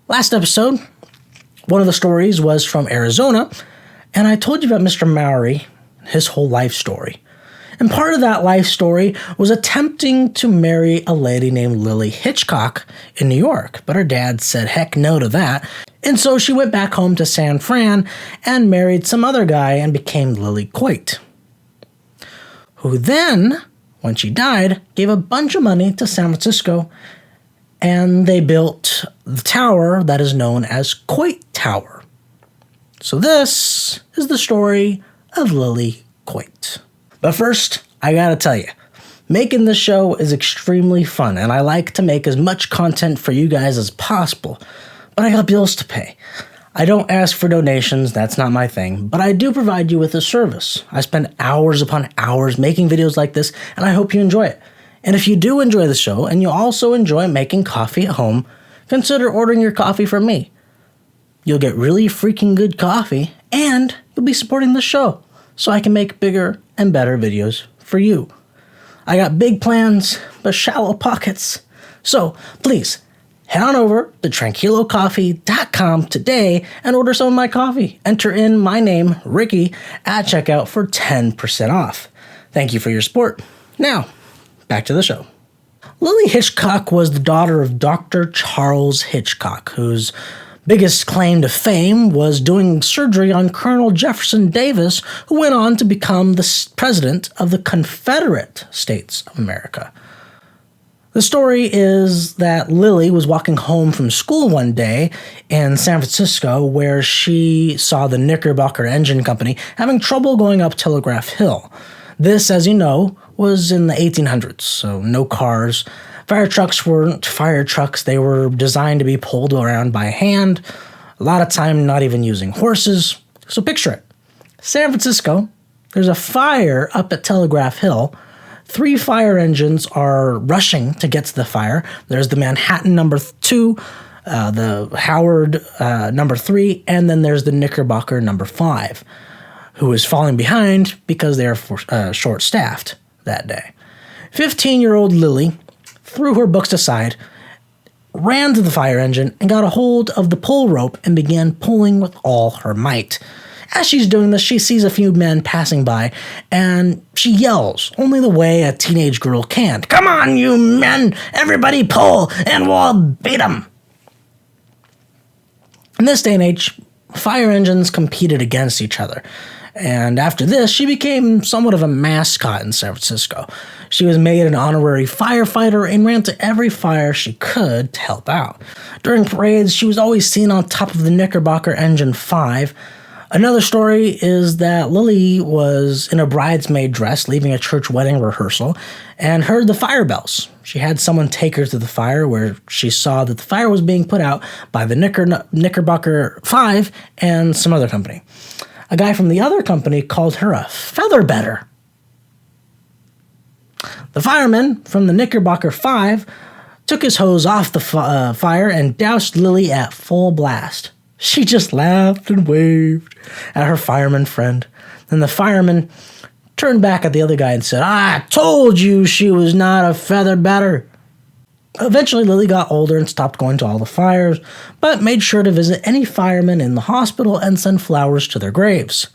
Last episode, one of the stories was from Arizona, and I told you about Mr. Mowry, his whole life story. And part of that life story was attempting to marry a lady named Lily Hitchcock in New York, but her dad said heck no to that, and so she went back home to San Fran and married some other guy and became Lily Coit, who then, when she died, gave a bunch of money to San Francisco, and they built the tower that is known as Coit Tower. So this is the story of Lily Coit. But first, I gotta tell you, making this show is extremely fun, and I like to make as much content for you guys as possible, but I got bills to pay. I don't ask for donations, that's not my thing, but I do provide you with a service. I spend hours upon hours making videos like this, and I hope you enjoy it. And if you do enjoy the show, and you also enjoy making coffee at home, consider ordering your coffee from me. You'll get really freaking good coffee, and you'll be supporting the show, so I can make bigger and better videos for you. I got big plans, but shallow pockets. So please, head on over to tranquilocoffee.com today and order some of my coffee. Enter in my name, Ricky, at checkout for 10% off. Thank you for your support. Now, back to the show. Lily Hitchcock was the daughter of Dr. Charles Hitchcock, whose biggest claim to fame was doing surgery on Colonel Jefferson Davis, who went on to become the president of the Confederate States of America. The story is that Lily was walking home from school one day in San Francisco where she saw the Knickerbocker Engine Company having trouble going up Telegraph Hill. This, as you know, was in the 1800s, so no cars. Fire trucks weren't fire trucks. They were designed to be pulled around by hand. A lot of time not even using horses. So picture it. San Francisco, there's a fire up at Telegraph Hill. 3 fire engines are rushing to get to the fire. There's the Manhattan number 2, the Howard number 3, and then there's the Knickerbocker number 5, who is falling behind because they are short-staffed that day. 15-year-old Lily threw her books aside, ran to the fire engine, and got a hold of the pull rope and began pulling with all her might. As she's doing this, she sees a few men passing by, and she yells, only the way a teenage girl can. "Come on, you men! Everybody pull, and we'll beat 'em!" In this day and age, fire engines competed against each other. And after this, she became somewhat of a mascot in San Francisco. She was made an honorary firefighter and ran to every fire she could to help out. During parades, she was always seen on top of the Knickerbocker Engine 5. Another story is that Lily was in a bridesmaid dress leaving a church wedding rehearsal and heard the fire bells. She had someone take her to the fire where she saw that the fire was being put out by the Knickerbocker 5 and some other company. A guy from the other company called her a featherbetter. The fireman from the Knickerbocker 5 took his hose off the fire and doused Lily at full blast. She just laughed and waved at her fireman friend. Then the fireman turned back at the other guy and said, "I told you she was not a featherbetter." Eventually, Lily got older and stopped going to all the fires, but made sure to visit any firemen in the hospital and send flowers to their graves.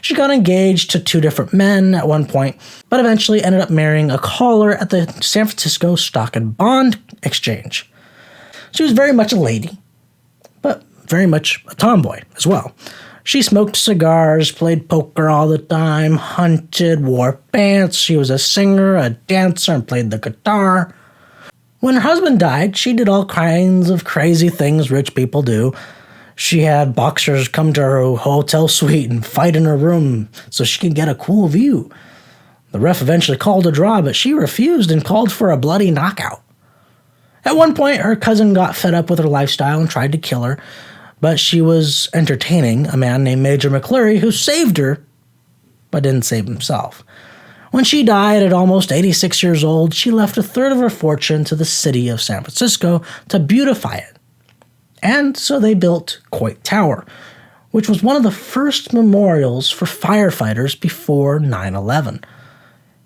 She got engaged to 2 different men at one point, but eventually ended up marrying a caller at the San Francisco Stock and Bond Exchange. She was very much a lady, but very much a tomboy as well. She smoked cigars, played poker all the time, hunted, wore pants. She was a singer, a dancer, and played the guitar. When her husband died, she did all kinds of crazy things rich people do. She had boxers come to her hotel suite and fight in her room so she could get a cool view. The ref eventually called a draw, but she refused and called for a bloody knockout. At one point, her cousin got fed up with her lifestyle and tried to kill her, but she was entertaining a man named Major McCleary who saved her, but didn't save himself. When she died at almost 86 years old, she left a third of her fortune to the city of San Francisco to beautify it. And so they built Coit Tower, which was one of the first memorials for firefighters before 9/11.